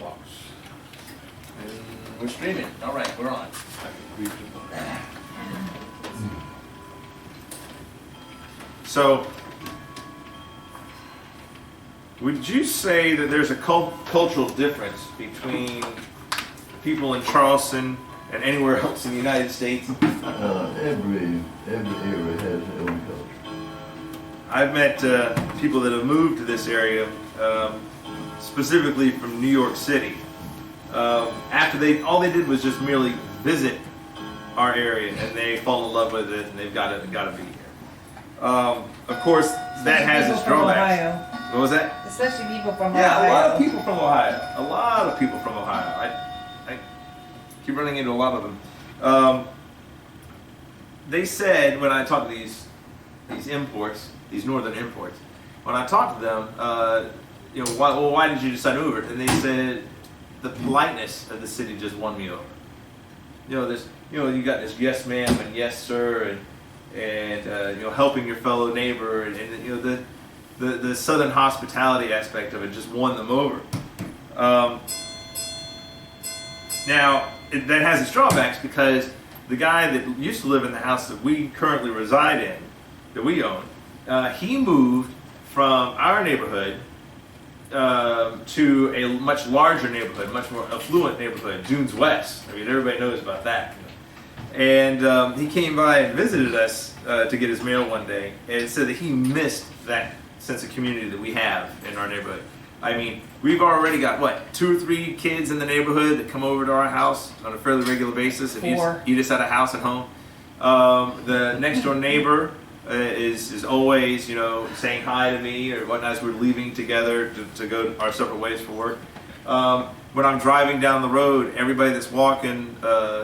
clocks. And we're streaming. All right, we're on. I can read the book. So, would you say that there's a cultural difference between people in Charleston and anywhere else in the United States? Every area has their own culture. I've met people that have moved to this area, specifically from New York City. After all they did was just merely visit our area, and they fall in love with it, and they've got to be here. Of course, that has its drawbacks. What was that? Especially people from Ohio. Yeah, a lot of people from Ohio. A lot of people from Ohio. I keep running into a lot of them. They said when I talked to these imports, these northern imports, when I talked to them, why did you decide to move here? And they said the politeness of the city just won me over. You got this yes ma'am and yes sir and helping your fellow neighbor and the southern hospitality aspect of it just won them over. Now that has its drawbacks because the guy that used to live in the house that we currently reside in, that we own, he moved from our neighborhood to a much larger neighborhood, much more affluent neighborhood, Dunes West. I mean, everybody knows about that. And he came by and visited us to get his mail one day and said that he missed that sense of community that we have in our neighborhood. I mean, we've already got, 2 or 3 kids in the neighborhood that come over to our house on a fairly regular basis and eat us at a house at home. The next door neighbor is always, saying hi to me or whatnot as we're leaving together to go our separate ways for work. When I'm driving down the road, everybody that's walking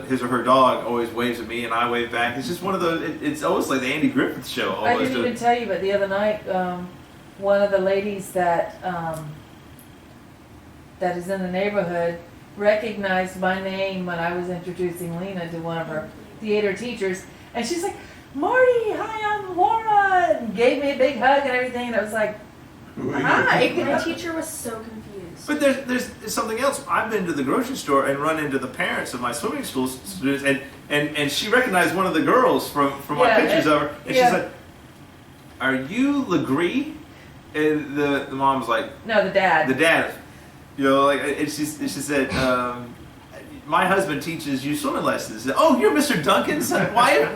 his or her dog always waves at me and I wave back. It's just one of those, it's almost like the Andy Griffith show. I didn't even tell you, but the other night, one of the ladies that is in the neighborhood recognized my name when I was introducing Lena to one of her theater teachers. And she's like, Marty, hi, I'm Laura, and gave me a big hug and everything. And I was like, hi. My teacher was so confused. But there's something else. I've been to the grocery store and run into the parents of my swimming school students, and she recognized one of the girls from my pictures of her, and she said, "Are you Legree?" And the mom was like, "No, the dad." The dad, and she said, "My husband teaches you swimming lessons." Said, "Oh, you're Mr. Duncan's wife."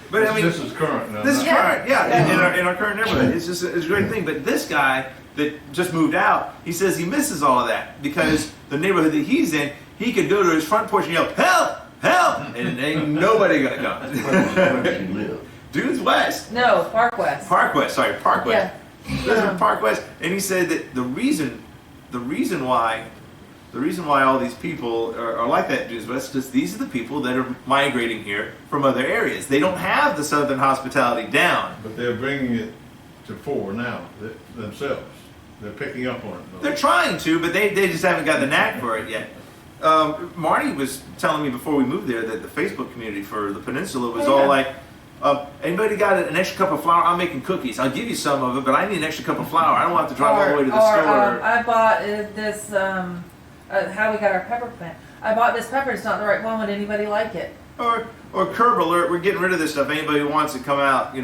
But I mean, this is current now. This is current, in our current neighborhood. It's a great thing. But this guy that just moved out, he says he misses all of that because the neighborhood that he's in, he could go to his front porch and yell, "Help! Help!" and ain't nobody gonna come. Where does he live? Dunes West. No, Park West. Park West. Sorry, Park West. Yeah. Lives in Park West, and he said that the reason why all these people are like that in Dunes West is these are the people that are migrating here from other areas. They don't have the southern hospitality down. But they're bringing it to fore now themselves. They're picking up on it. Though. They're trying to, but they just haven't got the knack for it yet. Marty was telling me before we moved there that the Facebook community for the peninsula was all like, anybody got an extra cup of flour? I'm making cookies. I'll give you some of it, but I need an extra cup of flour. I don't want to drive all the way to the store. I bought this, how we got our pepper plant. I bought this pepper. It's not the right one. Would anybody like it? Or curb alert, we're getting rid of this stuff. Anybody who wants it, come out.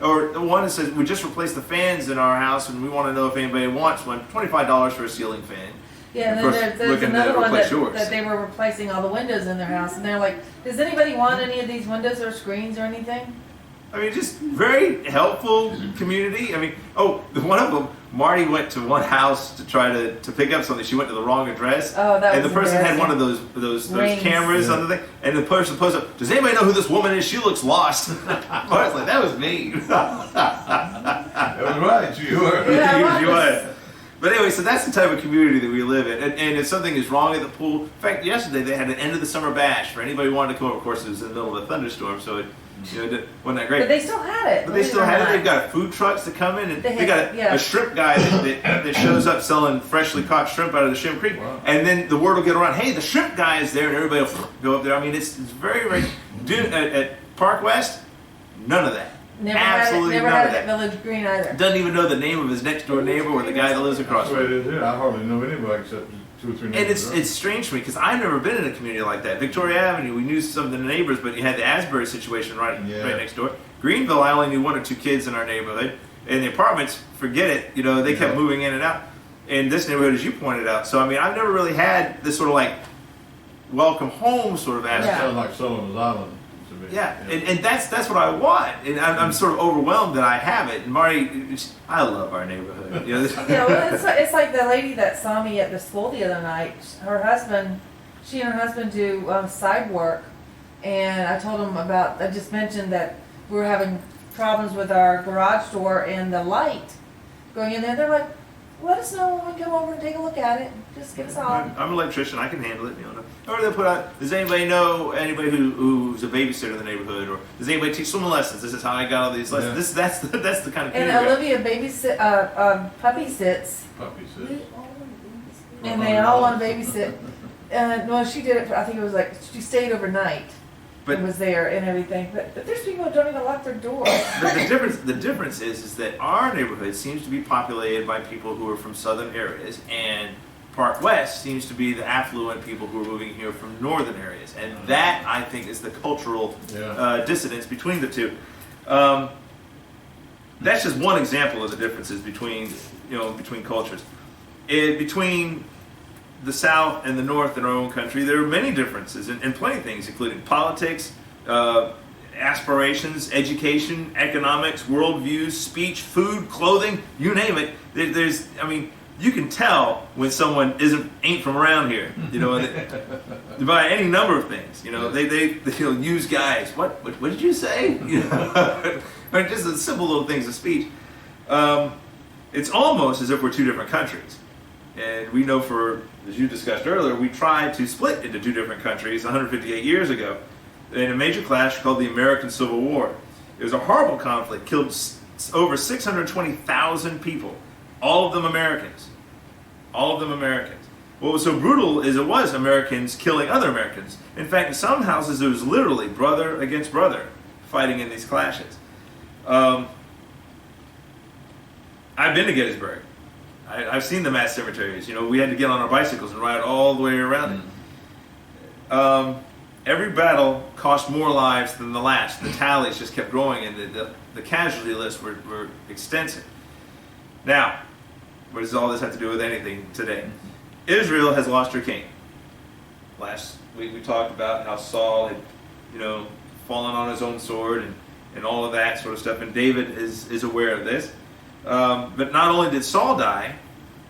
Or the one that says we just replaced the fans in our house, and we want to know if anybody wants one. $25 for a ceiling fan. Yeah, and then there's another one that they were replacing all the windows in their house, and they're like, "Does anybody want any of these windows or screens or anything?" I mean, just very helpful community. I mean, one of them, Marty went to one house to try to pick up something. She went to the wrong address. Oh, that and was the person had embarrassing. one of those cameras on the thing. And the person posted up, "Does anybody know who this woman is? She looks lost." I was like, that was me. That was right. You were. Yeah, you were. But anyway, so that's the type of community that we live in. And if something is wrong at the pool, in fact, yesterday they had an end of the summer bash for anybody who wanted to come over. Of course, it was in the middle of a thunderstorm, so it wasn't that great. But they still had it. But they still had it. They've got food trucks that come in, and they got a a shrimp guy that shows up selling freshly caught shrimp out of the shrimp creek. Wow. And then the word will get around, hey, the shrimp guy is there, and everybody will go up there. I mean, it's very, very... At Park West, none of that. Absolutely never none had of it at that. Village Green either. Doesn't even know the name of his next door neighbor or the guy that lives across That's the from way him. it is here. I hardly know anybody except 2 or 3 And neighbors. it's strange to me because I've never been in a community like that. Victoria Avenue, we knew some of the neighbors, but you had the Asbury situation right next door. Greenville, I only knew 1 or 2 kids in our neighborhood. And the apartments, forget it. You know, they kept moving in and out. In this neighborhood, as you pointed out. So, I mean, I've never really had this sort of like welcome home sort of That aspect. sounds like Sullivan's Island to me. Yeah, and that's what I want. And I'm sort of overwhelmed that I have it. And Marty, I love our neighborhood. You know, Yeah, well, it's like the lady that saw me at the school the other night. She and her husband do side work, and I told them about. I just mentioned that we were having problems with our garage door and the light going in there. They're like, "Let us know when we come over and take a look at it. Just give us all." I'm an electrician. I can handle it. You know. Or they'll put out. Does anybody know anybody who's a babysitter in the neighborhood, or does anybody teach swimming lessons? This is how I got all these lessons. Yeah. That's the kind of. And community Olivia puppy sits, Puppy says. and they all want to babysit. Well, she did it for, I think it was like, she stayed overnight. But- and was there and everything. But there's people who don't even lock their door. But the difference is that our neighborhood seems to be populated by people who are from southern areas, and Park West seems to be the affluent people who are moving here from northern areas, and that I think is the cultural dissonance between the two. That's just one example of the differences between cultures. Between the South and the North in our own country, there are many differences in plenty of things, including politics, aspirations, education, economics, worldviews, speech, food, clothing, you name it. You can tell when someone ain't from around here, by any number of things. They use guys. What did you say? Or just the simple little things of speech. It's almost as if we're 2 different countries. And we know as you discussed earlier, we tried to split into 2 different countries 158 years ago in a major clash called the American Civil War. It was a horrible conflict, killed over 620,000 people, all of them Americans. All of them Americans. What was so brutal is it was Americans killing other Americans. In fact, in some houses, it was literally brother against brother fighting in these clashes. I've been to Gettysburg. I've seen the mass cemeteries. We had to get on our bicycles and ride all the way around it. Every battle cost more lives than the last. The tallies just kept growing, and the casualty lists were extensive. Now, what does all this have to do with anything today? Israel has lost her king. Last week we talked about how Saul had, fallen on his own sword and all of that sort of stuff, and David is aware of this. But not only did Saul die,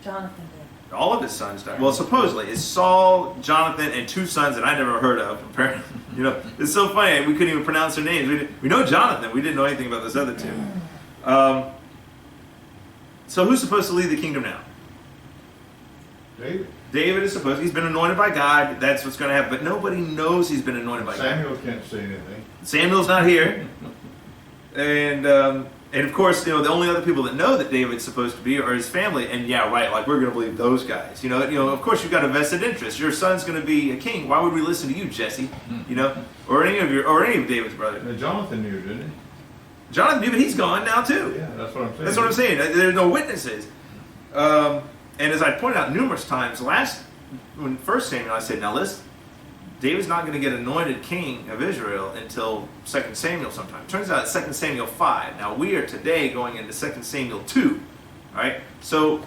Jonathan did. all of his sons died. Well, supposedly, it's Saul, Jonathan, and 2 sons that I never heard of. Apparently, it's so funny. We couldn't even pronounce their names. We know Jonathan. We didn't know anything about those other 2. So who's supposed to lead the kingdom now? David. David is supposed. He's been anointed by God. That's what's going to happen. But nobody knows he's been anointed by God. Samuel can't say anything. Samuel's not here, and of course, the only other people that know that David's supposed to be are his family. And yeah, right, like we're going to believe those guys. Of course, you've got a vested interest. Your son's going to be a king. Why would we listen to you, Jesse? Or any of David's brothers. Now, Jonathan knew, didn't he? Jonathan knew, but he's gone now too. Yeah, that's what I'm saying. That's what I'm saying. There's no witnesses. And as I pointed out numerous times, when first Samuel, I said, now listen, David's not going to get anointed king of Israel until 2 Samuel sometime. Turns out it's 2 Samuel 5. Now we are today going into 2 Samuel 2. All right? So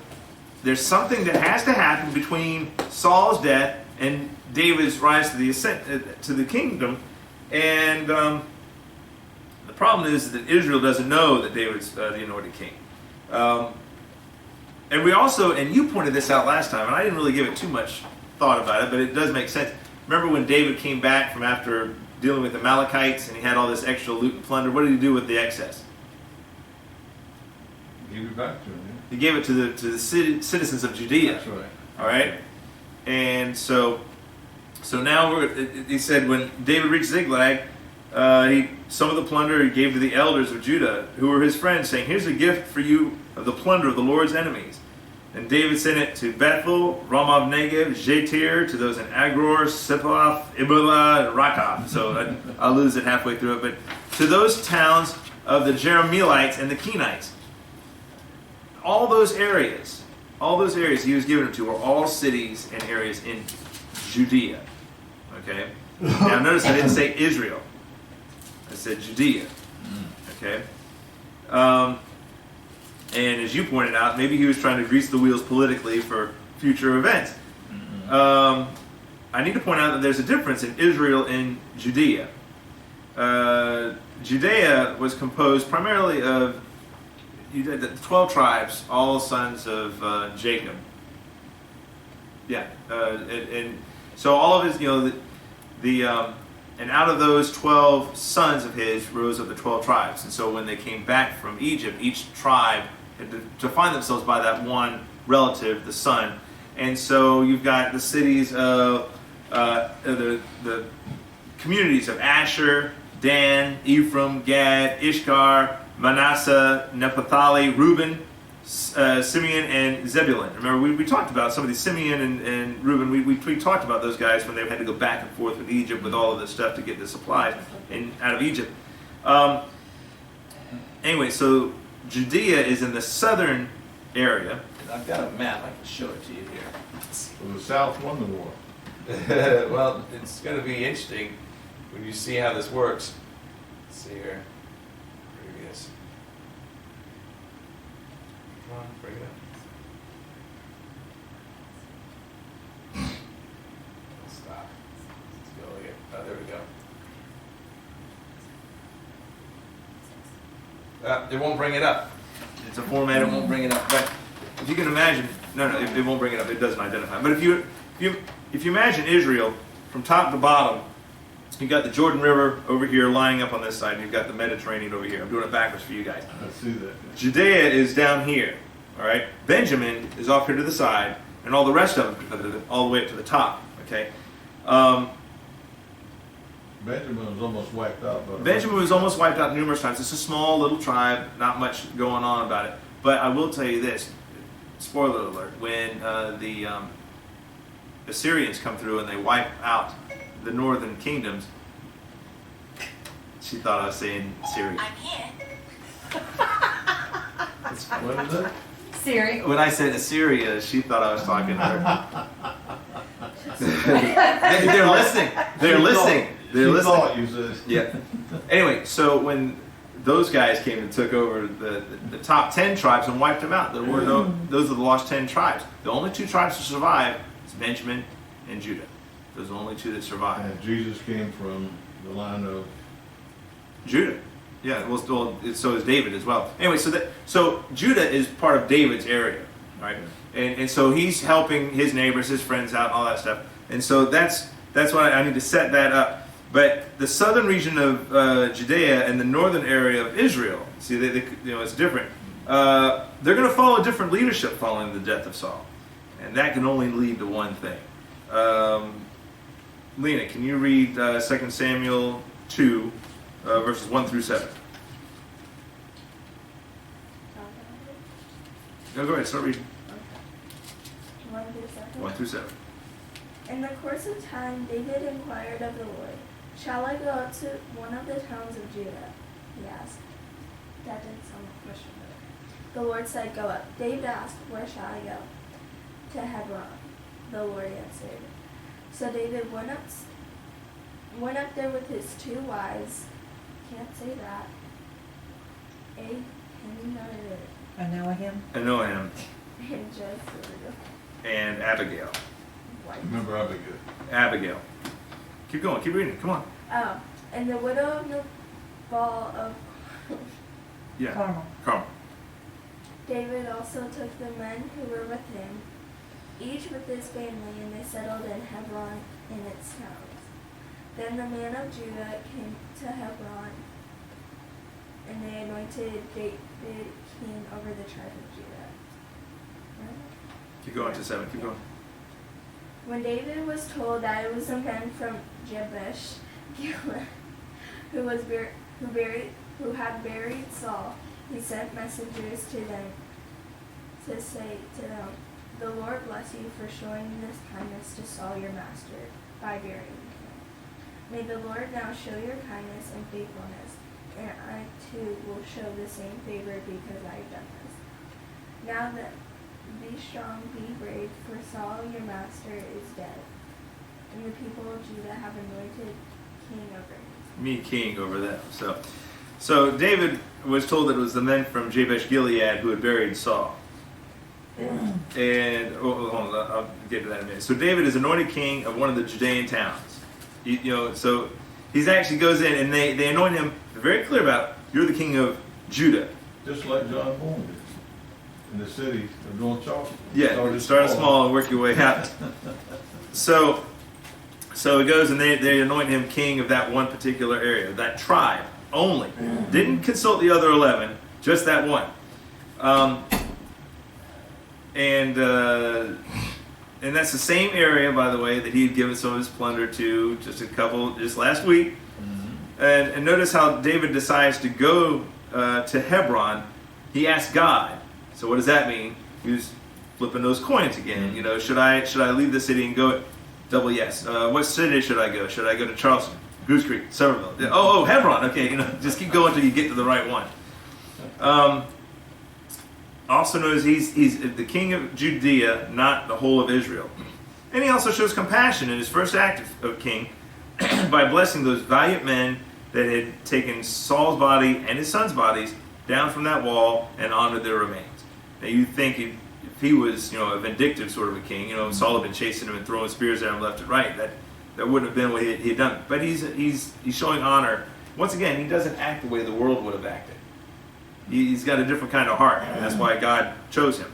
there's something that has to happen between Saul's death and David's rise to the ascent to the kingdom. And the problem is that Israel doesn't know that David's the anointed king. And we also, and you pointed this out last time, and I didn't really give it too much thought about it, but it does make sense. Remember when David came back from after dealing with the Amalekites and he had all this extra loot and plunder? What did he do with the excess? Give it back to him. He gave it to the citizens of Judea. That's right. All right? And so now he said when David reached Ziklag, some of the plunder he gave to the elders of Judah, who were his friends, saying, here's a gift for you of the plunder of the Lord's enemies. And David sent it to Bethel, Ramoth Negev, Jatir, to those in Agror, Sephath, Ibolah, and Rakah. So I'll lose it halfway through it. But to those towns of the Jerahmeelites and the Kenites. All those areas he was given them to were all cities and areas in Judea. Okay? Now notice I didn't say Israel. I said Judea. Okay? And as you pointed out, maybe he was trying to grease the wheels politically for future events. I need to point out that there's a difference in Israel and Judea. Judea was composed primarily of the 12 tribes, all sons of Jacob. Yeah, and so all of his, and out of those 12 sons of his rose up the 12 tribes. And so when they came back from Egypt, each tribe had to define themselves by that one relative, the son. And so you've got the cities of the communities of Asher, Dan, Ephraim, Gad, Ishkar, Manasseh, Naphtali, Reuben, Simeon, and Zebulun. Remember, we talked about some of these Simeon and Reuben. We talked about those guys when they had to go back and forth with Egypt with all of this stuff to get the supplies out of Egypt. Anyway, so Judea is in the southern area. I've got a map. I can show it to you here. Well, the South won the war. Well, it's going to be interesting when you see how this works. Let's see here. Previous. Come on, bring it up. Stop. Let's go again. Oh, there we go. It won't bring it up. It's a format, it won't bring it up. But if you can imagine, it won't bring it up. It doesn't identify. But if you imagine Israel from top to bottom, you've got the Jordan River over here lying up on this side, and you've got the Mediterranean over here. I'm doing it backwards for you guys. I see that. Judea is down here, all right? Benjamin is off here to the side, and all the rest of them all the way up to the top, okay? Benjamin was almost wiped out. But Benjamin was almost wiped out numerous times. It's a small little tribe, not much going on about it. But I will tell you this, spoiler alert, when the Assyrians come through and they wipe out the northern kingdoms, she thought I was saying Syria. I'm here. what is it? Siri. When I said Assyria, she thought I was talking to her. They're listening. They're listening. They're She listening. thought you said. Yeah. Anyway, so when those guys came and took over the top 10 tribes and wiped them out, there were those are the lost 10 tribes. The only two tribes to survive is Benjamin and Judah. Those are the only two that survived. And Jesus came from the line of. Judah. Yeah, well, so is David as well. Anyway, so Judah is part of David's area, right? And so he's helping his neighbors, his friends out, all that stuff. And so that's why I need to set that up. But the southern region of Judea and the northern area of Israel, see, it's different. They're going to follow different leadership following the death of Saul, and that can only lead to one thing. Lena, can you read 2 Samuel 2, verses 1 through 7? No, go ahead, start reading. 1 through 7. In the course of time, David inquired of the Lord, "Shall I go up to one of the towns of Judah?" he asked. That didn't sound like a question. The Lord said, "Go up." David asked, "Where shall I go?" "To Hebron," the Lord answered. So David went up there with his 2 wives. Can't say that. Anoahim. Anoam And Jezreel. and Abigail. Remember Abigail. Abigail. Keep going, keep reading, come on. Oh, and the widow of Nabal of Yeah. Carmel. David also took the men who were with him, each with his family, and they settled in Hebron and its towns. Then the men of Judah came to Hebron, and they anointed David king over the tribe of Judah. Keep going to 7, keep going. When David was told that it was a man from Jabesh Gilead who had buried Saul, he sent messengers to them to say to them, "The Lord bless you for showing this kindness to Saul your master by burying him. May the Lord now show your kindness and faithfulness and I too will show the same favor because I have done this. Now then, be strong, be brave, for Saul your master is dead, and the people of Judah have anointed king over him. Me king over them. So David was told that it was the men from Jabesh Gilead who had buried Saul. And hold on, I'll get to that in a minute. So David is anointed king of one of the Judean towns. So he's actually goes in and they anoint him. They're very clear about you're the king of Judah. Just like John Bourne did in the city of North Charleston. Yeah, start small and work your way out. So it goes and they anoint him king of that one particular area, that tribe only. Didn't consult the other 11, just that one. And that's the same area, by the way, that he had given some of his plunder to just last week. And notice how David decides to go to Hebron. He asked God. So what does that mean? He was flipping those coins again. Should I leave the city and go? Double yes. What city should I go? Should I go to Charleston, Goose Creek, Somerville? Oh, Hebron. Okay, just keep going until you get to the right one. Also knows he's the king of Judea, not the whole of Israel. And he also shows compassion in his first act of king by blessing those valiant men that had taken Saul's body and his son's bodies down from that wall and honored their remains. Now you think if he was, a vindictive sort of a king, Saul had been chasing him and throwing spears at him left and right, that wouldn't have been what he had done. But he's showing honor. Once again, he doesn't act the way the world would have acted. He's got a different kind of heart, and that's why God chose him.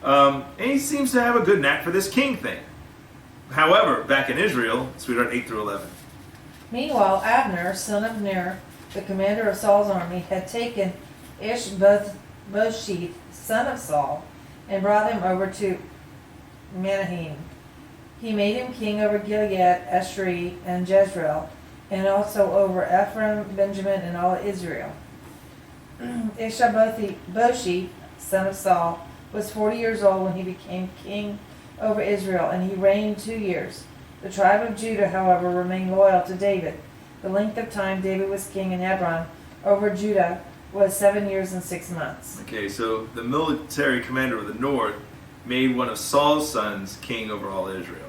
And he seems to have a good knack for this king thing. However, back in Israel, sweetheart, 8 through 11. Meanwhile, Abner, son of Ner, the commander of Saul's army, had taken Ishbosheth, son of Saul, and brought him over to Mahanaim. He made him king over Gilead, Ashri, and Jezreel, and also over Ephraim, Benjamin, and all Israel. Ishbosheth, son of Saul, was 40 years old when he became king over Israel, and he reigned 2 years. The tribe of Judah, however, remained loyal to David. The length of time David was king in Hebron over Judah was 7 years and 6 months. Okay, so the military commander of the north made one of Saul's sons king over all Israel.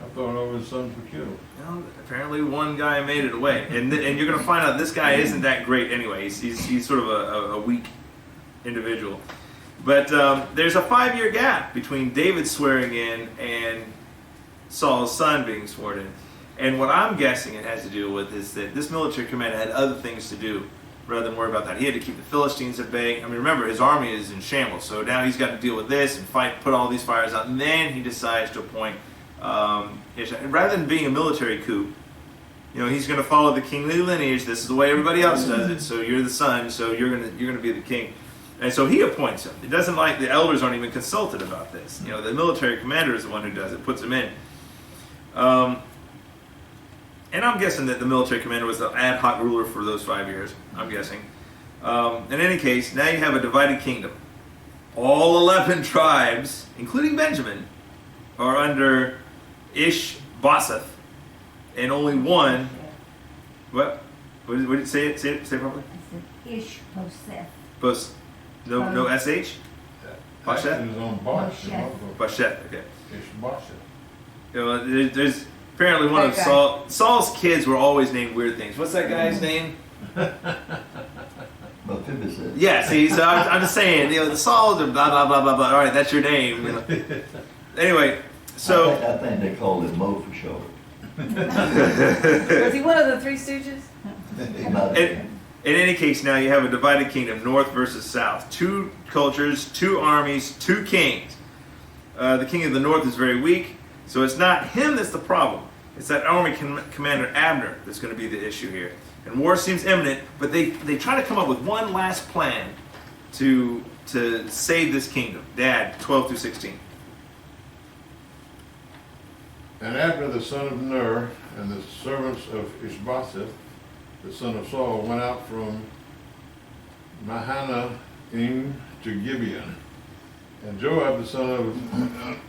I thought all his sons were killed. Well, apparently one guy made it away. And you're going to find out this guy isn't that great anyway. He's sort of a weak individual. But there's a 5-year gap between David swearing in and Saul's son being sworn in. And what I'm guessing it has to do with is that this military commander had other things to do rather than worry about that. He had to keep the Philistines at bay. I mean, remember, his army is in shambles. So now he's got to deal with this and fight, put all these fires out. And then he decides to appoint rather than being a military coup, he's going to follow the kingly lineage. This is the way everybody else does it. So you're the son, so you're going to be the king. And so he appoints him. It doesn't like the elders aren't even consulted about this. The military commander is the one who does it, puts him in. And I'm guessing that the military commander was the ad hoc ruler for those 5 years. I'm guessing. In any case, now you have a divided kingdom. All 11 tribes, including Benjamin, are under Ishbosheth, and only one. What? What did it say? Say it properly. Ishbosheth. No sh. Bosheth? Action is on Bosh. Bosheth. Okay. Ishbosheth. There's apparently one of Okay. Saul's kids were always named weird things. What's that guy's name? Mephibosheth. Yeah. See, so I'm just saying. The Sauls are blah blah blah blah blah. All right, that's your name. Anyway, so I think they called it Mo for short. Was he one of the Three Stooges? He might have been. in any case, now you have a divided kingdom, north versus south. 2 cultures, 2 armies, 2 kings. The king of the north is very weak, so it's not him that's the problem. It's that army commander Abner that's going to be the issue here. And war seems imminent, but they try to come up with one last plan to save this kingdom. Dad, 12 through 16. And Abner the son of Ner and the servants of Ishbosheth, the son of Saul, went out from Mahanaim to Gibeon. And Joab the son of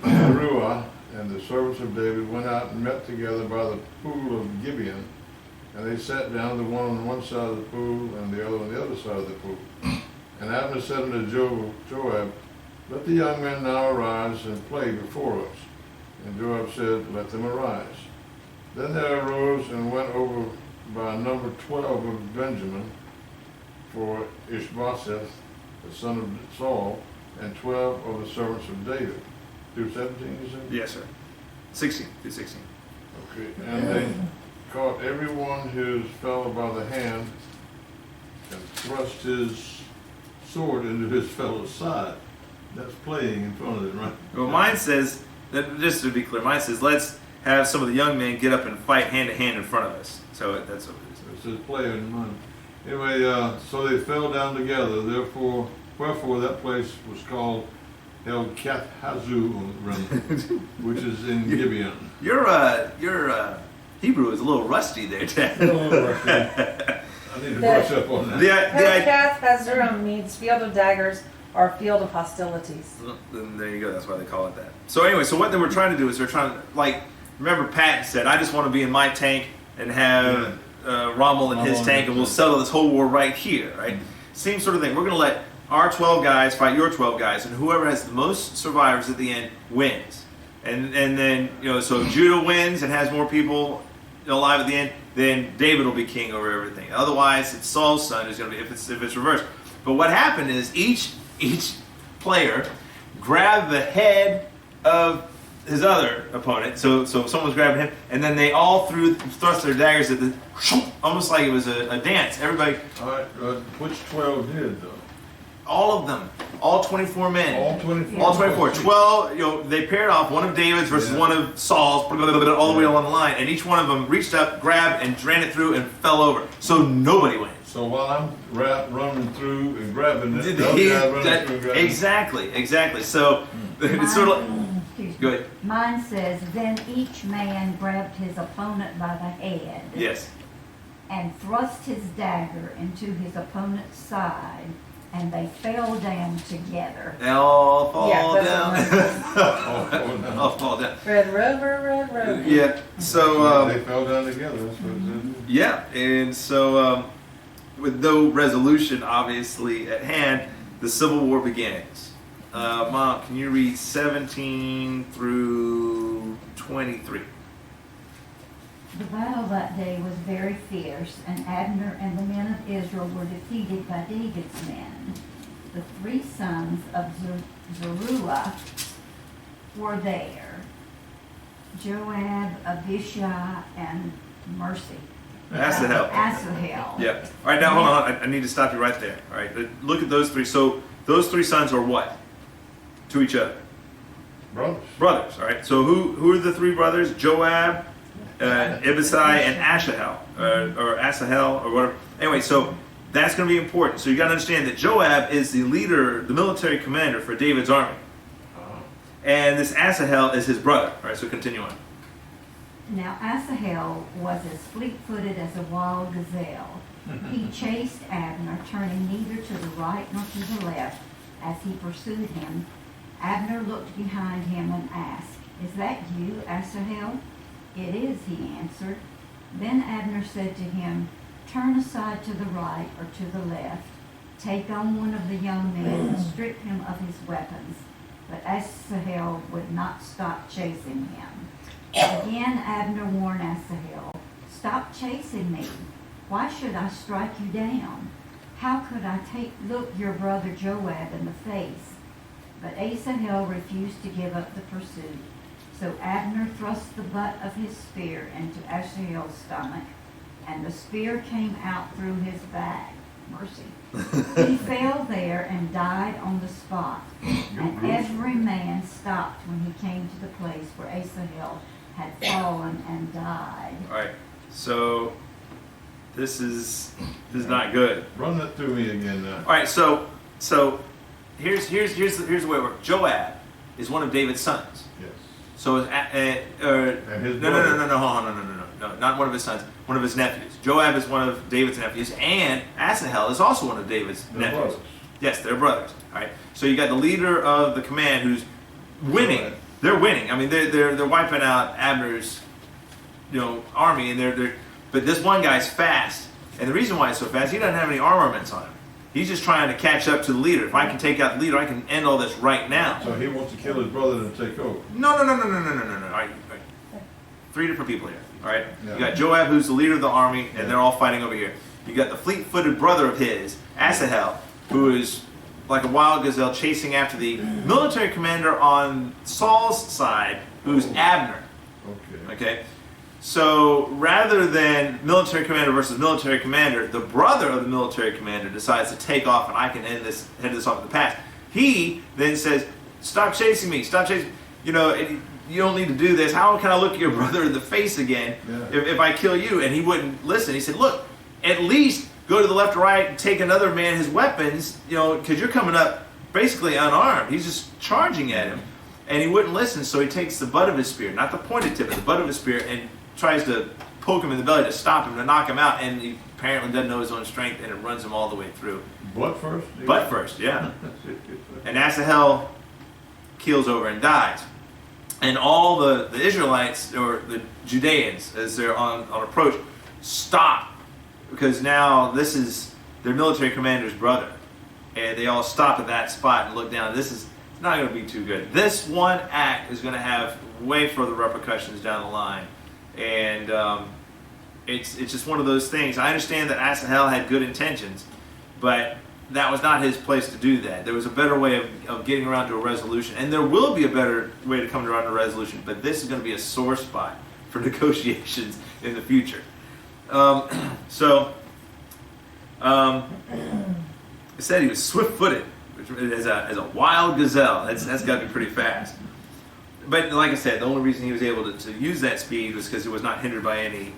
Zeruiah and the servants of David went out and met together by the pool of Gibeon And they sat down, the one on one side of the pool and the other on the other side of the pool. And Abner said unto Joab, let the young men now arise and play before us. And Joab said, let them arise. Then there arose and went over by number 12 of Benjamin for Ishbosheth, the son of Saul, and 12 of the servants of David. Through 17, you said? Yes, sir. 16 through 16. Okay, and they caught everyone whose fellow by the hand and thrust his sword into his fellow's side. That's playing in front of them, right? Well, mine says, just to be clear, mine says, let's have some of the young men get up and fight hand to hand in front of us. So that's what it It says player in mine. Anyway, so they fell down together. Wherefore that place was called El Kath Hazu, which is in Gibeon. is. Your Hebrew is a little rusty there, Ted. I need to brush up on that. Helkath Hazurim means field of daggers or field of hostilities. Then there you go. That's why they call it that. So anyway, so what they were trying to do is they're trying to, like, remember Patton said, I just want to be in my tank and have Rommel in his tank, and we'll settle this whole war right here, right? Same sort of thing. We're going to let our 12 guys fight your 12 guys, and whoever has the most survivors at the end wins. And then, so if Judah wins and has more people alive at the end, then David will be king over everything. Otherwise, it's Saul's son who's going to be, if it's reversed. But what happened is each player grabbed the head of his other opponent, so someone's grabbing him, and then they all thrust their daggers at almost like it was a dance. Everybody. All right, which 12 did, though? All of them. All 24 men. All 24? All 24. 12, they paired off one of David's versus one of Saul's, all the way along the line, and each one of them reached up, grabbed, and ran it through and fell over. So nobody wins. So while I'm running through and grabbing it, the other guy running through and grabbing it. Exactly. So it's sort of like, Excuse me. go ahead. Mine says, then each man grabbed his opponent by the head Yes. and thrust his dagger into his opponent's side, and they fell down together. They all fall Yeah, down. that's All fall down. Red Rover. Yeah. So they fell down together. That's what it said. yeah, and so with no resolution obviously at hand, the Civil War begins. Mom, can you read 17 through 23? The battle that day was very fierce, and Abner and the men of Israel were defeated by David's men. The 3 sons of Zeruiah were there: Joab, Abishai, and Mercy. Asahel. Asahel. Yeah. All right, now hold on. I need to stop you right there. All right, look at those 3. So those 3 sons are what to each other? Brothers. All right. So who are the 3 brothers? Joab, Abishai, and Asahel, or Asahel, or whatever. Anyway, so that's going to be important. So you got to understand that Joab is the leader, the military commander for David's army, and this Asahel is his brother. All right. So continue on. Now Asahel was as fleet-footed as a wild gazelle. He chased Abner, turning neither to the right nor to the left as he pursued him. Abner looked behind him and asked, "Is that you, Asahel?" "It is," he answered. Then Abner said to him, "Turn aside to the right or to the left. Take on one of the young men and strip him of his weapons." But Asahel would not stop chasing him. Again Abner warned Asahel, "Stop chasing me. Why should I strike you down? How could I look your brother Joab in the face?" But Asahel refused to give up the pursuit. So Abner thrust the butt of his spear into Asahel's stomach, and the spear came out through his back. Mercy. He fell there and died on the spot. And every man stopped when he came to the place where Asahel had fallen and died. All right. So this is not good. Run that through me again now. All right. So here's the way it works. Joab is one of David's sons. Yes. So And his no, hold on, no, not one of his sons, one of his nephews. Joab is one of David's nephews, and Asahel is also one of David's They're nephews. brothers. Yes, they're brothers. All right. So you got the leader of the command who's winning. Joab. They're winning. I mean, they're wiping out Abner's, army, and But this one guy's fast, and the reason why he's so fast, he doesn't have any armaments on him. He's just trying to catch up to the leader. If I can take out the leader, I can end all this right now. So he wants to kill his brother to take over. No. All right. Three different people here. All right. Yeah. You got Joab, who's the leader of the army, and they're all fighting over here. You got the fleet-footed brother of his, Asahel, who is like a wild gazelle chasing after the military commander on Saul's side, who's Abner. Okay. Okay. So rather than military commander versus military commander, the brother of the military commander decides to take off, and I can head this off in the pass. He then says, "Stop chasing me! Stop chasing! You know, you don't need to do this. How can I look your brother in the face again if I kill you?" And he wouldn't listen. He said, "Look, at least go to the left or right and take another man his weapons, you know, because you're coming up basically unarmed." He's just charging at him, and he wouldn't listen. So he takes the butt of his spear, not the pointed tip, but the butt of his spear, and tries to poke him in the belly to stop him, to knock him out, and he apparently doesn't know his own strength, and it runs him all the way through. Butt first? Butt first, yeah. And Asahel keels over and dies. And all the Israelites, or the Judeans, as they're on approach, stop, because now this is their military commander's brother. And they all stop at that spot and look down. This is not going to be too good. This one act is going to have way further repercussions down the line. And it's just one of those things. I understand that Asahel had good intentions, but that was not his place to do that. There was a better way of getting around to a resolution, and there will be a better way to come around to a resolution, but this is going to be a sore spot for negotiations in the future. It said he was swift-footed, which as a wild gazelle. That's got to be pretty fast. But like I said, the only reason he was able to use that speed was because he was not hindered by any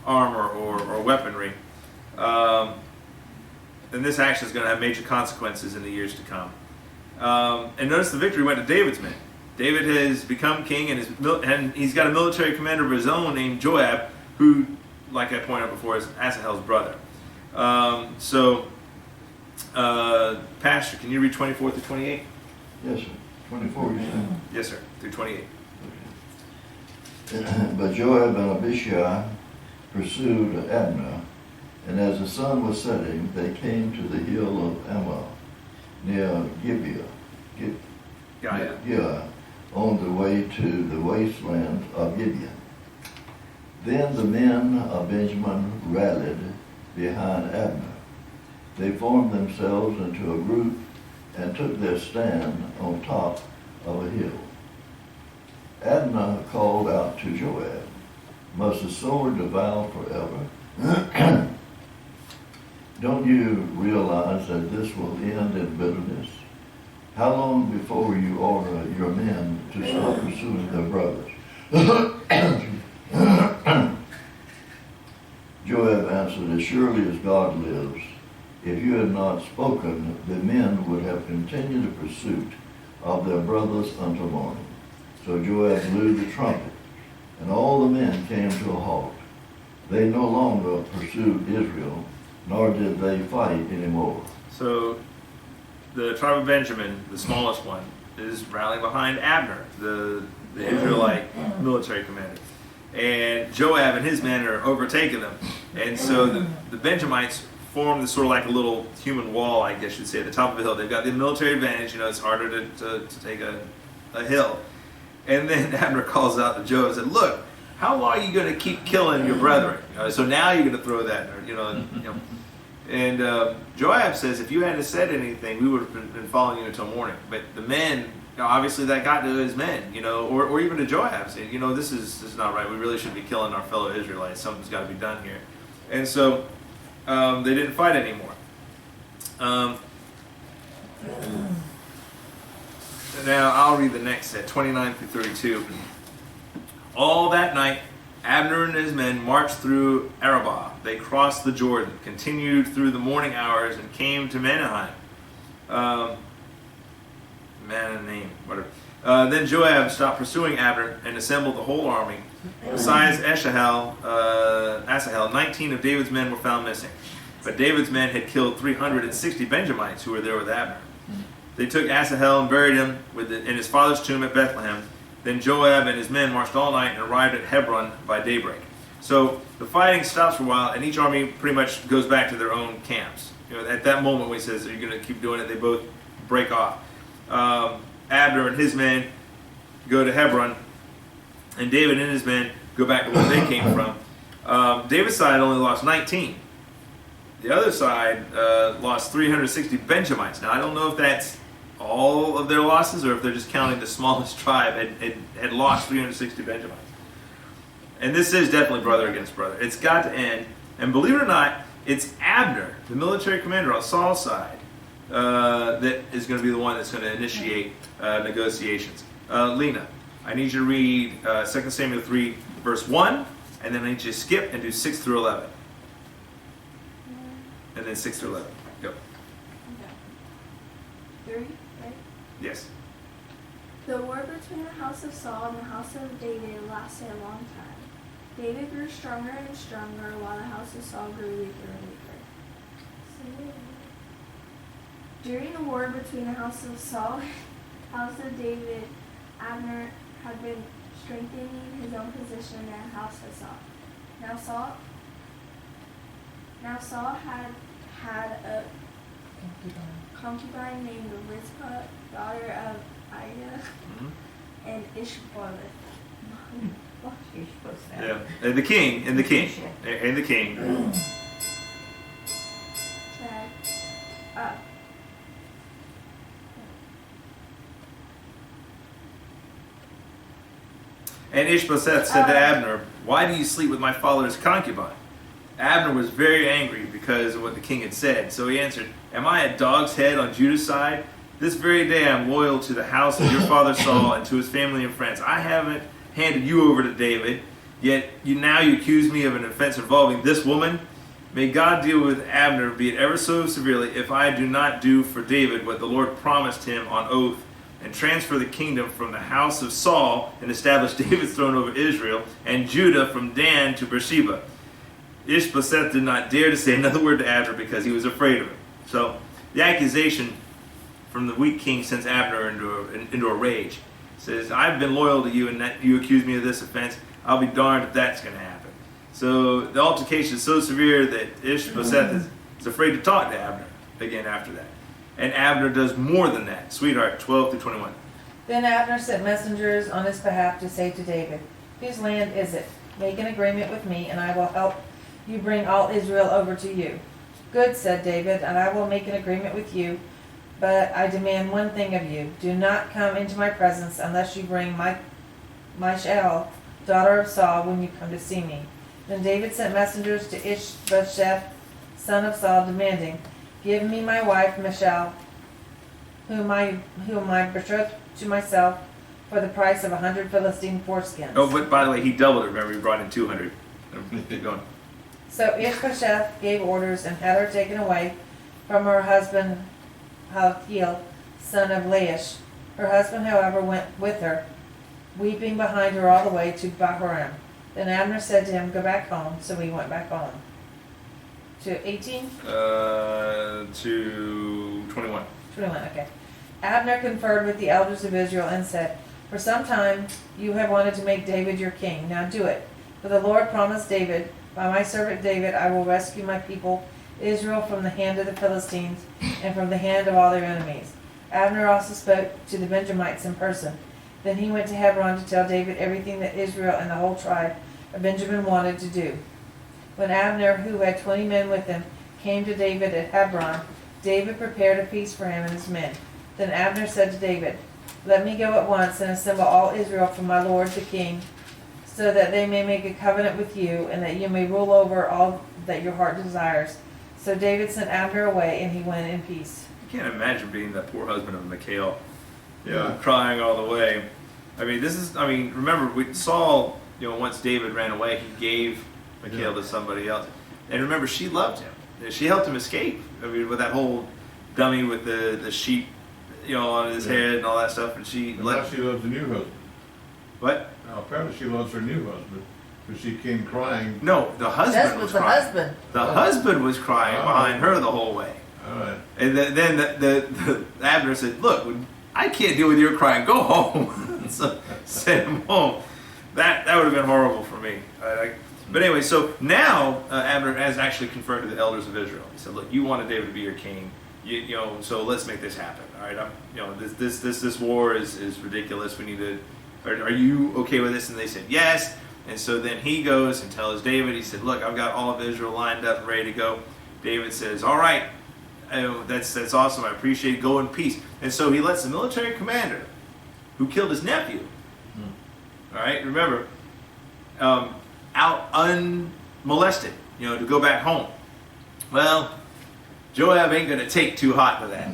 armor or weaponry. And this action is going to have major consequences in the years to come. And notice the victory went to David's men. David has become king, and he's got a military commander of his own named Joab, who, like I pointed out before, is Asahel's brother. Pastor, can you read 24 through 28? Yes, sir. 24, you said? Yes, sir, through 28. But Joab and Abishai pursued Abner, and as the sun was setting, they came to the hill of Ammah, near Gibeah, on the way to the wasteland of Gibeon. Then the men of Benjamin rallied behind Abner. They formed themselves into a group and took their stand on top of a hill. Abner called out to Joab, "Must the sword devour forever? Don't you realize that this will end in bitterness? How long before you order your men to stop pursuing their brothers?" Joab answered, "As surely as God lives, if you had not spoken, the men would have continued the pursuit of their brothers until morning." So Joab blew the trumpet, and all the men came to a halt. They no longer pursued Israel, nor did they fight anymore. So the tribe of Benjamin, the smallest one, is rallying behind Abner, the Israelite military commander. And Joab and his men are overtaking them. And so the Benjamites form this sort of like a little human wall, I guess you'd say, at the top of the hill. They've got the military advantage. You know, it's harder to take a hill. And then Abner calls out to Joab and said, "Look, how long are you going to keep killing your brethren? So now you're going to throw that, And Joab says, if you hadn't said anything, we would have been following you until morning. But the men, obviously that got to his men, or even to Joab, saying, this is not right. We really shouldn't be killing our fellow Israelites. Something's got to be done here. And so they didn't fight anymore. Now I'll read the next set, 29 through 32. All that night, Abner and his men marched through Arabah. They crossed the Jordan, continued through the morning hours, and came to Mahanaim. Then Joab stopped pursuing Abner and assembled the whole army. Besides Asahel, 19 of David's men were found missing. But David's men had killed 360 Benjamites who were there with Abner. They took Asahel and buried him in his father's tomb at Bethlehem. Then Joab and his men marched all night and arrived at Hebron by daybreak. So the fighting stops for a while, and each army pretty much goes back to their own camps. At that moment when he says, "Are you going to keep doing it?" they both break off. Abner and his men go to Hebron, and David and his men go back to where they came from. David's side only lost 19. The other side lost 360 Benjamites. Now, I don't know if that's all of their losses or if they're just counting the smallest tribe had lost 360 Benjamites. And this is definitely brother against brother. It's got to end. And believe it or not, it's Abner, the military commander on Saul's side, that is going to be the one that's going to initiate negotiations. Lena, I need you to read 2 Samuel 3, verse 1, and then I need you to skip and do 6 through 11. And then 6 through 11. Go. Okay. 3, right? Yes. The war between the house of Saul and the house of David lasted a long time. David grew stronger and stronger, while the house of Saul grew weaker and weaker. During the war between the house of Saul and the house of David, Abner had been strengthening his own position in the house of Saul. Now Saul had a concubine named Rizpah, daughter of Ida, and Ishbosheth. Yeah. And the king. Said, And Ishbosheth said to Abner, "Why do you sleep with my father's concubine?" Abner was very angry because of what the king had said. So he answered, "Am I a dog's head on Judah's side? This very day I am loyal to the house of your father Saul and to his family and friends. I haven't handed you over to David, yet you accuse me of an offense involving this woman. May God deal with Abner, be it ever so severely, if I do not do for David what the Lord promised him on oath, and transfer the kingdom from the house of Saul and establish David's throne over Israel, and Judah from Dan to Beersheba." Ishbosheth did not dare to say another word to Abner because he was afraid of him. So the accusation from the weak king sends Abner into a rage. Says, "I've been loyal to you, and that you accuse me of this offense. I'll be darned if that's going to happen." So the altercation is so severe that Ishbosheth is afraid to talk to Abner again after that. And Abner does more than that. Sweetheart, 12 through 21. Then Abner sent messengers on his behalf to say to David, "Whose land is it? Make an agreement with me, and I will help you bring all Israel over to you." "Good," said David, "and I will make an agreement with you, but I demand one thing of you. Do not come into my presence unless you bring Michal, daughter of Saul, when you come to see me." Then David sent messengers to Ishbosheth, son of Saul, demanding, "Give me my wife Michal, whom I betrothed to myself, for the price of 100 Philistine foreskins." Oh, but by the way, he doubled it. Remember, he brought in 200. Keep going. So Ishbosheth gave orders and had her taken away from her husband Paltiel, son of Laish. Her husband, however, went with her, weeping behind her all the way to Bahurim. Then Abner said to him, "Go back home." So he went back home. To 18? To 21. 21, okay. Abner conferred with the elders of Israel and said, "For some time you have wanted to make David your king. Now do it. For the Lord promised David, 'By my servant David I will rescue my people Israel from the hand of the Philistines and from the hand of all their enemies.'" Abner also spoke to the Benjamites in person. Then he went to Hebron to tell David everything that Israel and the whole tribe of Benjamin wanted to do. When Abner, who had 20 men with him, came to David at Hebron, David prepared a feast for him and his men. Then Abner said to David, "Let me go at once and assemble all Israel for my lord the king, so that they may make a covenant with you, and that you may rule over all that your heart desires." So David sent Abner away, and he went in peace. I can't imagine being that poor husband of Michal. Yeah. Crying all the way. Remember, Saul, once David ran away, he gave Michal to somebody else. And remember, she loved him. She helped him escape. With that whole dummy with the sheep, on his head and all that stuff. And Now she loves a new husband. What? Now apparently she loves her new husband, but she came crying. No, the husband That was was the crying. husband. The husband was crying behind her the whole way. All right. And then the Abner said, "Look, I can't deal with your crying. Go home." So send him home. That would have been horrible for me. But anyway, so now Abner has actually confirmed to the elders of Israel. He said, "Look, you wanted David to be your king. You know, so let's make this happen. All right, this war is ridiculous. We need to. Are you okay with this?" And they said yes. And so then he goes and tells David. He said, "Look, I've got all of Israel lined up and ready to go." David says, "All right, that's awesome. I appreciate it. Go in peace." And so he lets the military commander, who killed his nephew, all right, remember, out unmolested, to go back home. Well, Joab ain't going to take too hot to that.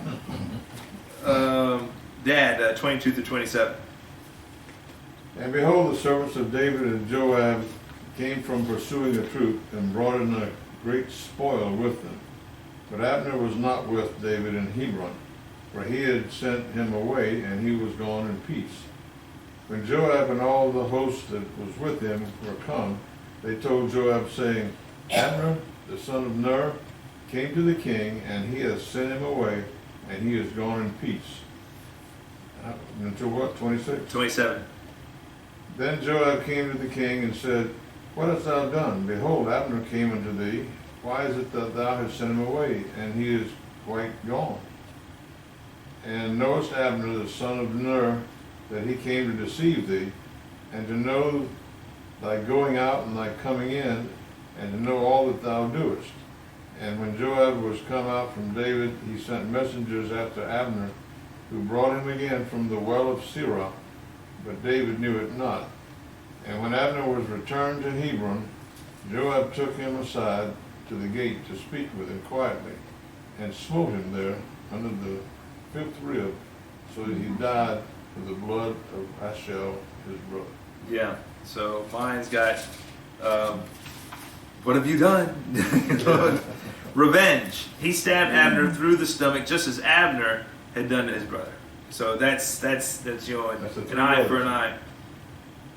Dad, 22 through 27. And behold, the servants of David and Joab came from pursuing the troop and brought in a great spoil with them. But Abner was not with David in Hebron, for he had sent him away, and he was gone in peace. When Joab and all the host that was with him were come, they told Joab, saying, Abner, the son of Ner, came to the king, and he has sent him away, and he is gone in peace. Until what, 26? 27. Then Joab came to the king and said, What hast thou done? Behold, Abner came unto thee. Why is it that thou hast sent him away, and he is quite gone? And knowest Abner, the son of Ner, that he came to deceive thee, and to know thy going out and thy coming in, and to know all that thou doest. And when Joab was come out from David, he sent messengers after Abner, who brought him again from the well of Sirah, but David knew it not. And when Abner was returned to Hebron, Joab took him aside to the gate to speak with him quietly, and smote him there under the fifth rib, so that he died with the blood of Ashel, his brother. Yeah, so mine's got, what have you done? Revenge. He stabbed Abner through the stomach, just as Abner had done to his brother. So that's an eye for an eye.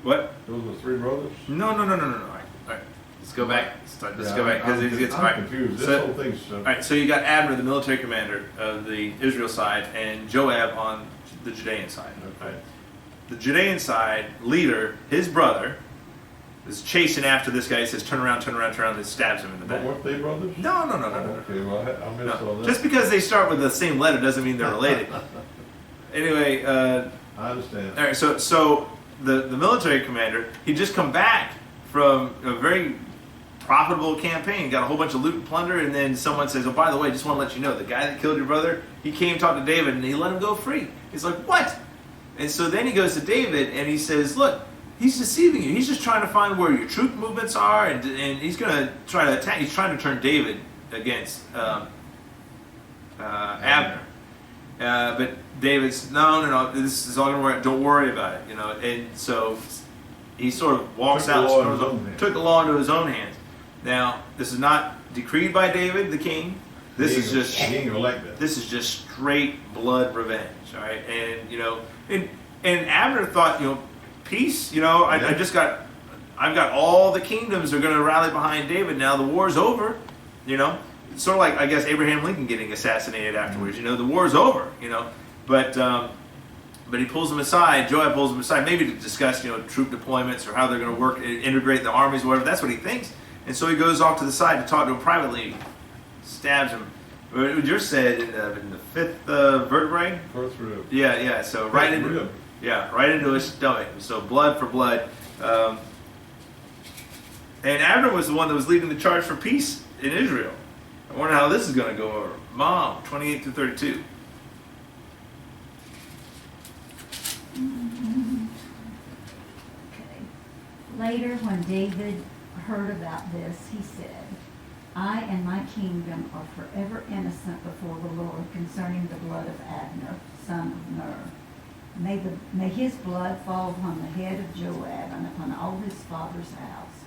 What? Those were three brothers? No. All right. Let's go back. Let's go back because it gets I'm confused. This whole thing's all right. So you got Abner, the military commander of the Israel side, and Joab on the Judean side. Okay. Right? The Judean side leader, his brother, is chasing after this guy. He says, "Turn around!" And stabs him in the But back. weren't they brothers? No. Okay, well, I missed all that. Just because they start with the same letter doesn't mean they're related. Anyway, I understand. all right. So the military commander, he'd just come back from a very profitable campaign, got a whole bunch of loot and plunder, and then someone says, "Oh, by the way, just want to let you know, the guy that killed your brother, he came talk to David, and he let him go free." He's like, "What?" And so then he goes to David, and he says, "Look, he's deceiving you. He's just trying to find where your troop movements are, and he's going to try to attack. He's trying to turn David against Abner." But David's, no, this is all going to work. Don't worry about it, And so he sort of walks out, took the law into his own hands. Now, this is not decreed by David, the king. This is just straight blood revenge. All right, and Abner thought, peace. I've got all the kingdoms are going to rally behind David. Now the war's over. Sort of like, I guess, Abraham Lincoln getting assassinated afterwards. The war's over. But he pulls him aside. Joab pulls him aside, maybe to discuss, troop deployments or how they're going to work, integrate the armies, or whatever. That's what he thinks. And so he goes off to the side to talk to him privately. Stabs him. It was just said in the fifth vertebrae. Fourth rib. Yeah. So right into his stomach. So blood for blood. And Abner was the one that was leading the charge for peace in Israel. I wonder how this is going to go over. Mom, 28 through 32. Okay. Later, when David heard about this, he said, I and my kingdom are forever innocent before the Lord concerning the blood of Abner, son of Ner. May his blood fall upon the head of Joab and upon all his father's house.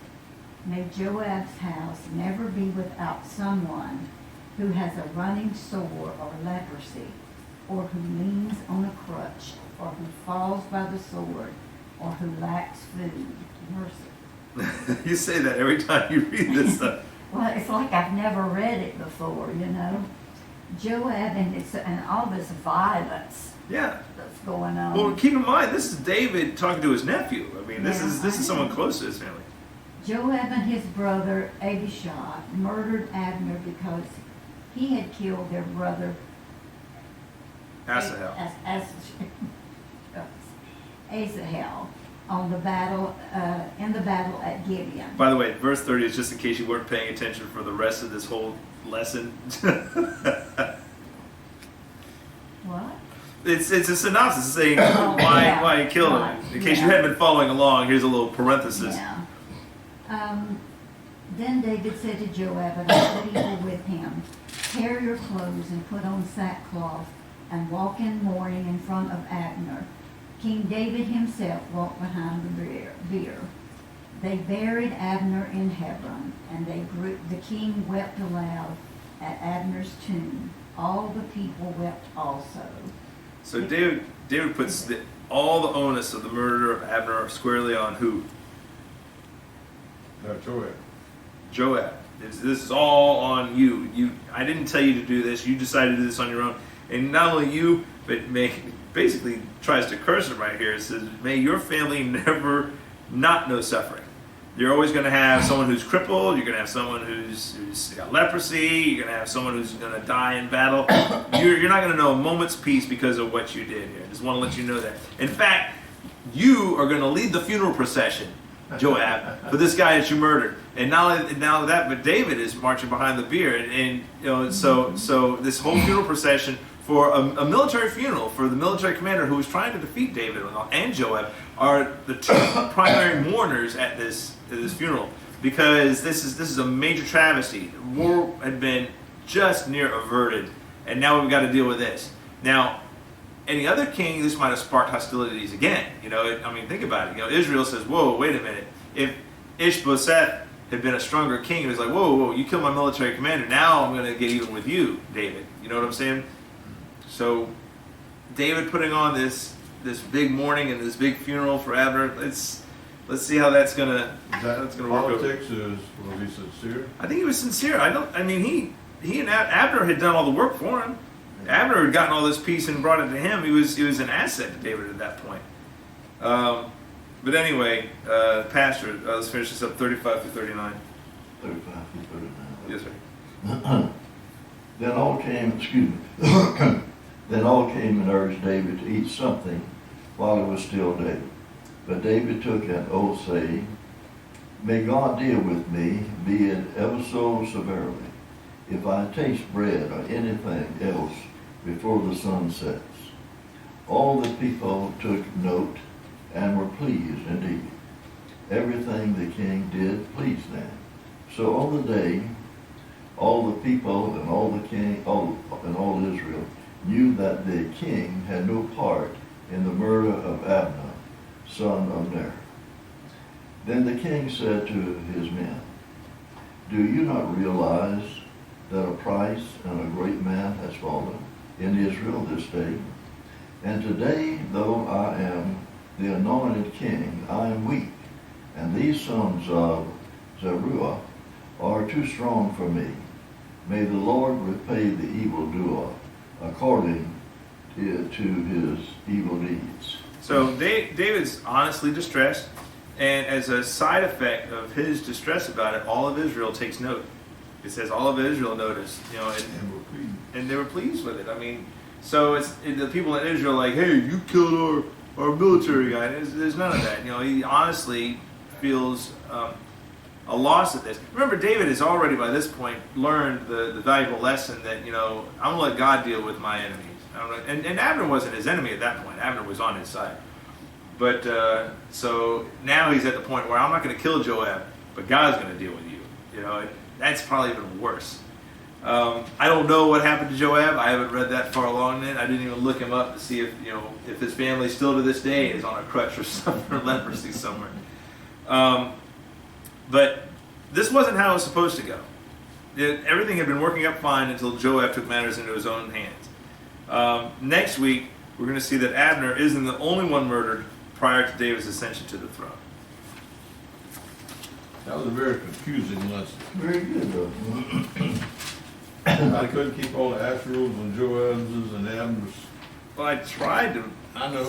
May Joab's house never be without someone who has a running sore or leprosy, or who leans on a crutch, or who falls by the sword, or who lacks food. Mercy. You say that every time you read this stuff. Well, it's like I've never read it before, Joab and all this violence Yeah. that's going on. Well, keep in mind, this is David talking to his nephew. I mean, this is someone close to his family. Joab and his brother Abishai murdered Abner because he had killed their brother Asahel. Asahel on the battle in the battle at Gibeon. By the way, verse 30 is just in case you weren't paying attention for the rest of this whole lesson. What? It's a synopsis saying yeah. why he killed him. Right. In case you Yeah. hadn't been following along, here's a little parenthesis. Yeah. Then David said to Joab and all the people with him, tear your clothes and put on sackcloth and walk in mourning in front of Abner. King David himself walked behind the bier. They buried Abner in Hebron, and the king wept aloud at Abner's tomb. All the people wept also. So David puts all the onus of the murder of Abner squarely on who? Joab. Joab. This is all on you. I didn't tell you to do this. You decided to do this on your own. And not only you, but basically tries to curse him right here. It says, may your family never not know suffering. You're always going to have someone who's crippled. You're going to have someone who's got leprosy. You're going to have someone who's going to die in battle. You're not going to know a moment's peace because of what you did here. I just want to let you know that. In fact, you are going to lead the funeral procession, Joab, for this guy that you murdered. And not only that, but David is marching behind the bier. And you know, so this whole funeral procession for a military funeral for the military commander who was trying to defeat David and Joab are the two primary mourners at this funeral, because this is a major travesty. War had been just near averted, and now we've got to deal with this. Now, any other king, this might have sparked hostilities again. You know, I mean, think about it. You know, Israel says, "Whoa, wait a minute." If Ishbosheth had been a stronger king, it was like, "Whoa, you killed my military commander. Now I'm going to get even with you, David." You know what I'm saying? So, David putting on this big mourning and this big funeral for Abner. Let's see how that's gonna work. Politics was he sincere? I think he was sincere. He and Abner had done all the work for him. Abner had gotten all this peace and brought it to him. He was an asset to David at that point. But anyway, Pastor, let's finish this up. 35 through 39. 35 through 39. Yes, sir. Then all came and urged David to eat something while it was still day. But David took an oath, saying, may God deal with me, be it ever so severely, if I taste bread or anything else before the sun sets. All the people took note and were pleased indeed. Everything the king did pleased them. So on the day, all the people and all Israel knew that the king had no part in the murder of Abner, son of Ner. Then the king said to his men, do you not realize that a price and a great man has fallen in Israel this day? And today, though I am the anointed king, I am weak, and these sons of Zeruiah are too strong for me. May the Lord repay the evildoer according to his evil deeds. So David's honestly distressed, and as a side effect of his distress about it, all of Israel takes note. It says all of Israel noticed, you know, and they were pleased with it. I mean, so the people in Israel are like, hey, you killed our military guy. There's none of that. You know, he honestly feels a loss at this. Remember, David has already by this point learned the valuable lesson that, you know, I'm going to let God deal with my enemies. And Abner wasn't his enemy at that point. Abner was on his side. But so now he's at the point where I'm not going to kill Joab, but God's going to deal with you. You know, that's probably even worse. I don't know what happened to Joab. I haven't read that far along then. I didn't even look him up to see if, you know, if his family still to this day is on a crutch or something, or leprosy somewhere. But this wasn't how it was supposed to go. Everything had been working up fine until Joab took matters into his own hands. Next week, we're going to see that Abner isn't the only one murdered prior to David's ascension to the throne. That was a very confusing lesson. Very good, though. I couldn't keep all the Asher's and Joab's and Abner's. Well, I tried to I know.